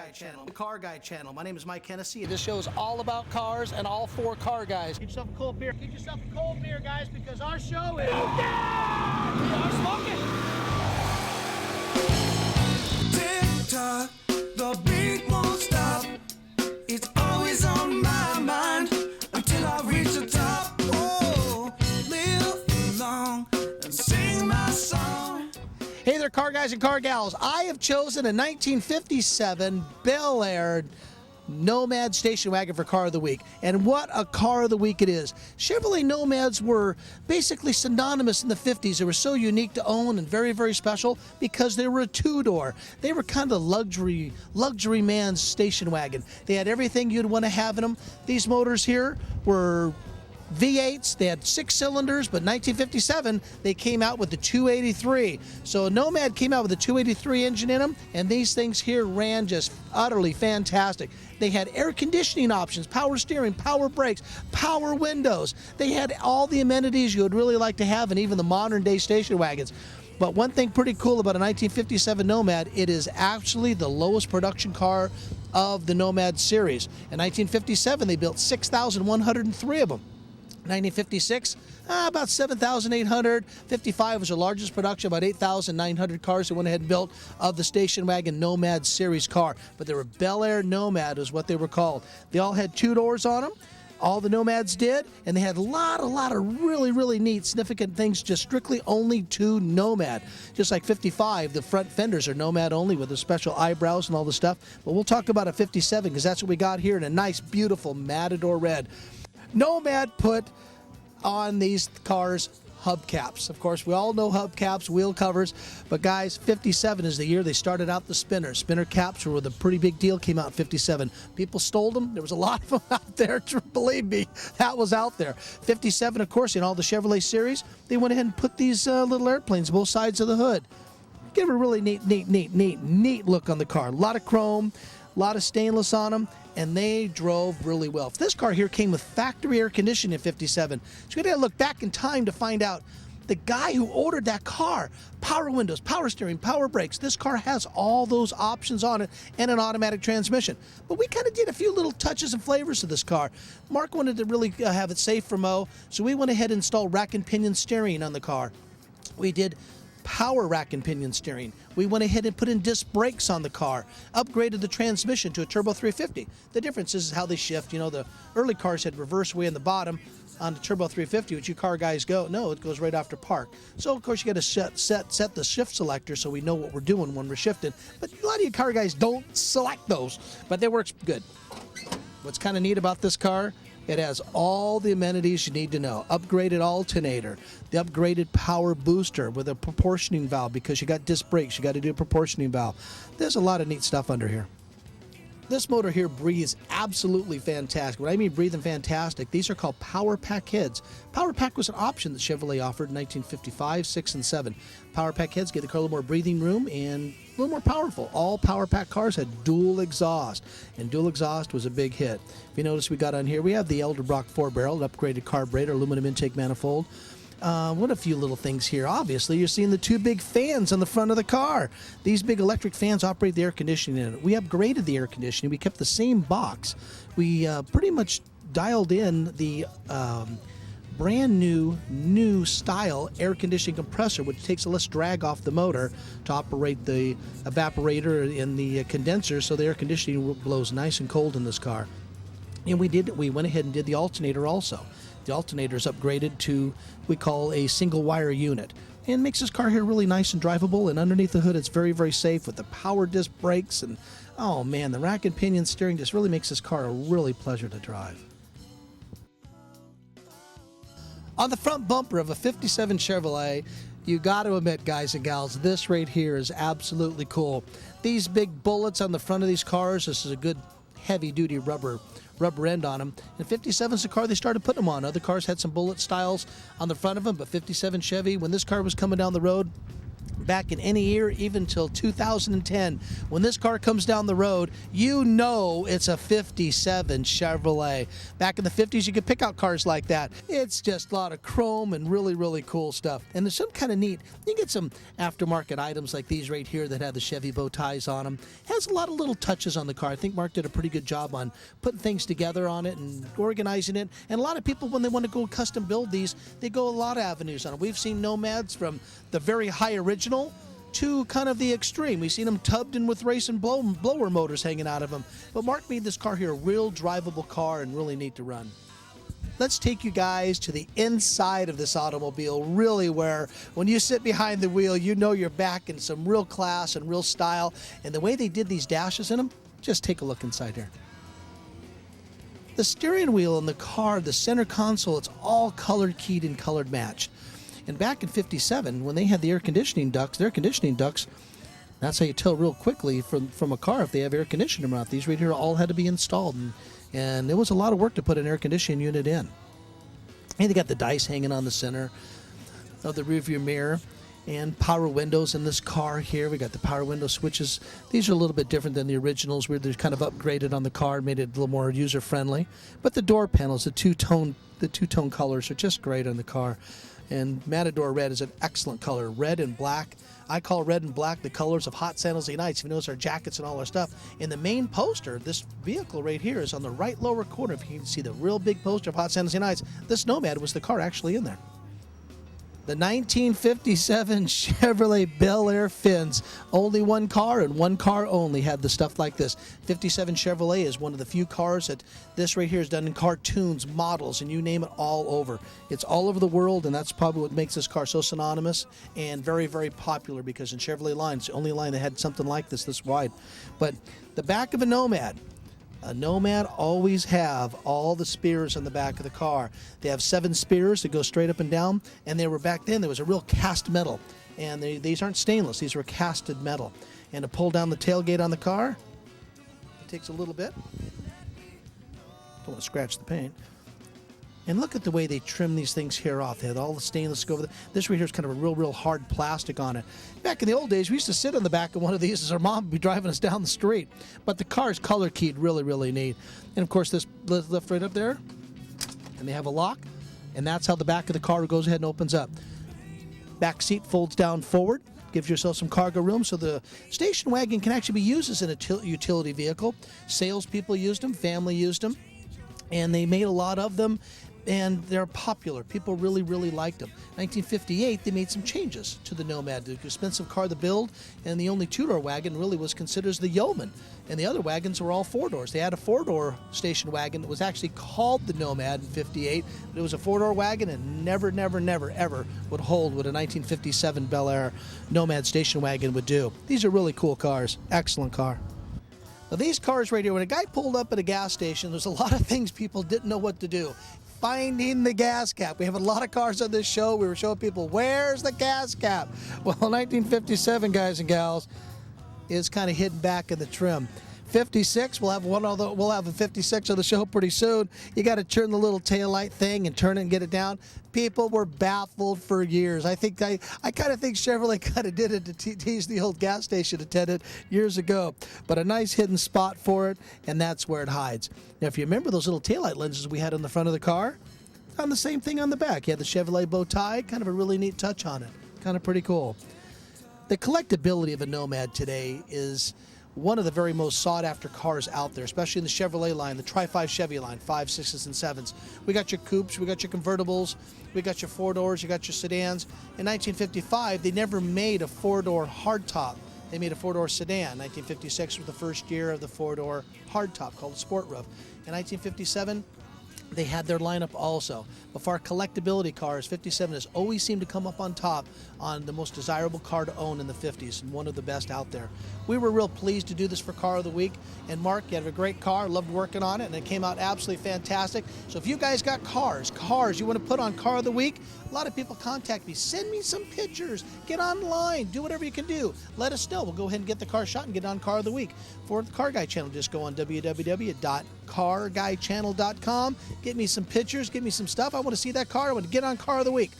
Guy channel, the Car Guy channel. My name is Mike Hennessy. This show is all about cars and all four car guys. Get yourself a cold beer. Get yourself a cold beer, guys, because our show is... We are smoking! Tick-tock, the beat won't stop. It's always on my mind until I reach the top. Oh, live long and sing my song. Hey there, car guys and car gals. I have chosen a 1957 Bel Air Nomad station wagon for Car of the Week. And what a Car of the Week it is. Chevrolet Nomads were basically synonymous in the 50s. They were so unique to own and very, very special because they were a two-door. They were kind of luxury man's station wagon. They had everything you'd want to have in them. These motors here were V8s. They had 6 cylinders, but 1957 they came out with the 283. So Nomad came out with a 283 engine in them, and these things here ran just utterly fantastic. They had air conditioning options, power steering, power brakes, power windows. They had all the amenities you would really like to have in even the modern day station wagons. But one thing pretty cool about a 1957 Nomad, it is actually the lowest production car of the Nomad series. In 1957 they built 6,103 of them. 1956, about 7,800. 55 was the largest production, about 8,900 cars they went ahead and built of the station wagon Nomad series car. But they were Bel Air Nomad is what they were called. They all had 2 doors on them. All the Nomads did, and they had a lot of really, really neat, significant things just strictly only to Nomad. Just like 55, the front fenders are Nomad only with the special eyebrows and all the stuff. But we'll talk about a 57 because that's what we got here in a nice, beautiful Matador red. Nomad put on these cars hubcaps. Of course, we all know hubcaps, wheel covers, but guys, 57 is the year they started out the spinners. Spinner caps were the pretty big deal, came out in 57. People stole them. There was a lot of them out there, believe me, that was out there. 57, of course, in all the Chevrolet series, they went ahead and put these little airplanes both sides of the hood. Give it a really neat look on the car. A lot of chrome, a lot of stainless on them, and they drove really well. This car here came with factory air conditioning in 57. So we got to look back in time to find out the guy who ordered that car, power windows, power steering, power brakes. This car has all those options on it and an automatic transmission. But we kind of did a few little touches and flavors to this car. Mark wanted to really have it safe for Mo, so we went ahead and installed rack and pinion steering on the car. We did power rack and pinion steering. We went ahead and put in disc brakes on the car, upgraded the transmission to a turbo 350. The difference is how they shift. You know, the early cars had reverse way in the bottom on the turbo 350, which you car guys go, no, it goes right after park. So of course you got to set the shift selector so we know what we're doing when we're shifting. But a lot of you car guys don't select those, but they works good. What's kind of neat about this car, it has all the amenities you need to know. Upgraded alternator, the upgraded power booster with a proportioning valve because you got disc brakes, you got to do a proportioning valve. There's a lot of neat stuff under here. This motor here breathes absolutely fantastic. When I mean breathing fantastic, these are called Power Pack heads. Power Pack was an option that Chevrolet offered in 1955, 6, and 7. Power Pack heads gave the car a little more breathing room and a little more powerful. All Power Pack cars had dual exhaust, and dual exhaust was a big hit. If you notice, we got on here, we have the Elderbrock 4-barrel, an upgraded carburetor, aluminum intake manifold. What a few little things here. Obviously, you're seeing the 2 big fans on the front of the car. These big electric fans operate the air conditioning in it. We upgraded the air conditioning. We kept the same box. We pretty much dialed in the brand new style air conditioning compressor, which takes less drag off the motor to operate the evaporator in the condenser, so the air conditioning blows nice and cold in this car. And we went ahead and did the alternator also. The alternator is upgraded to we call a single wire unit, and makes this car here really nice and drivable. And underneath the hood, it's very, very safe with the power disc brakes. And oh man, the rack and pinion steering just really makes this car a really pleasure to drive. On the front bumper of a 57 Chevrolet, you got to admit, guys and gals, this right here is absolutely cool. These big bullets on the front of these cars, this is a good heavy-duty rubber end on them. And 57's the car they started putting them on. Other cars had some bullet styles on the front of them, but 57 Chevy, when this car was coming down the road, back in any year, even till 2010. When this car comes down the road, you know it's a 57 Chevrolet. Back in the 50s, you could pick out cars like that. It's just a lot of chrome and really, really cool stuff. And there's some kind of neat, you get some aftermarket items like these right here that have the Chevy bow ties on them. Has a lot of little touches on the car. I think Mark did a pretty good job on putting things together on it and organizing it. And a lot of people, when they want to go custom build these, they go a lot of avenues on it. We've seen Nomads from the very high original to kind of the extreme. We've seen them tubbed in with race and blower motors hanging out of them. But Mark made this car here a real drivable car and really neat to run. Let's take you guys to the inside of this automobile, really where when you sit behind the wheel, you know you're back in some real class and real style. And the way they did these dashes in them, just take a look inside here. The steering wheel in the car, the center console, it's all colored keyed and colored matched. And back in 57, when they had the air conditioning ducts, that's how you tell real quickly from a car if they have air conditioning or not. These right here all had to be installed, and it was a lot of work to put an air conditioning unit in. And they got the dice hanging on the center of the rearview mirror, and power windows in this car here. We got the power window switches. These are a little bit different than the originals, where they're kind of upgraded on the car, made it a little more user friendly. But the door panels, the two-tone colors are just great on the car. And Matador Red is an excellent color. Red and black. I call red and black the colors of Hot San Jose Nights. If you notice our jackets and all our stuff. In the main poster, this vehicle right here is on the right lower corner. If you can see the real big poster of Hot San Jose Nights, this Nomad was the car actually in there. The 1957 Chevrolet Bel Air fins. Only one car and one car only had the stuff like this. 57 Chevrolet is one of the few cars that this right here is done in cartoons, models, and you name it, all over. It's all over the world, and that's probably what makes this car so synonymous and very, very popular, because in Chevrolet line, it's the only line that had something like this wide. But the back of a Nomad always have all the spears on the back of the car. They have 7 spears that go straight up and down, and they were back then, there was a real cast metal. And these aren't stainless, these were casted metal. And to pull down the tailgate on the car, it takes a little bit. Don't want to scratch the paint. And look at the way they trim these things here off. They had all the stainless go over there. This right here is kind of a real hard plastic on it. Back in the old days, we used to sit on the back of one of these as our mom would be driving us down the street. But the car is color keyed, really neat. And of course, this lift right up there, and they have a lock, and that's how the back of the car goes ahead and opens up. Back seat folds down forward, gives yourself some cargo room, so the station wagon can actually be used as a utility vehicle. Salespeople used them, family used them, and they made a lot of them. And they're popular. People really liked them. 1958, they made some changes to the Nomad. The expensive car to build, and the only two-door wagon really was considered as the Yeoman. And the other wagons were all 4-doors. They had a 4-door station wagon that was actually called the Nomad in 58. But it was a 4-door wagon and never, ever would hold what a 1957 Bel Air Nomad station wagon would do. These are really cool cars. Excellent car. Now, these cars right here, when a guy pulled up at a gas station, there's a lot of things people didn't know what to do. Finding the gas cap. We have a lot of cars on this show. We were showing people, where's the gas cap? Well, 1957, guys and gals, is kind of hidden back in the trim. 56, we'll have a 56 on the show pretty soon. You got to turn the little taillight thing and turn it and get it down. People were baffled for years. I kind of think Chevrolet kind of did it to tease the old gas station attendant years ago. But a nice hidden spot for it, and that's where it hides. Now, if you remember those little taillight lenses we had on the front of the car, on the same thing on the back. You had the Chevrolet bow tie, kind of a really neat touch on it. Kind of pretty cool. The collectability of a Nomad today is one of the very most sought-after cars out there, especially in the Chevrolet line, the Tri-5 Chevy line, 5, 6s, and 7s. We got your coupes, we got your convertibles, we got your 4-doors, you got your sedans. In 1955, they never made a 4-door hardtop. They made a 4-door sedan. 1956 was the first year of the 4-door hardtop called a Sport Roof. In 1957, they had their lineup also. But for our collectability cars, 57 has always seemed to come up on top on the most desirable car to own in the 50s, and one of the best out there. We were real pleased to do this for Car of the Week. And Mark, you have a great car. Loved working on it, and it came out absolutely fantastic. So if you guys got cars you want to put on Car of the Week, a lot of people contact me. Send me some pictures. Get online. Do whatever you can do. Let us know. We'll go ahead and get the car shot and get on Car of the Week. For the Car Guy channel, just go on www.carguychannel.com. Get me some pictures. Get me some stuff. I want to see that car. I want to get on Car of the Week.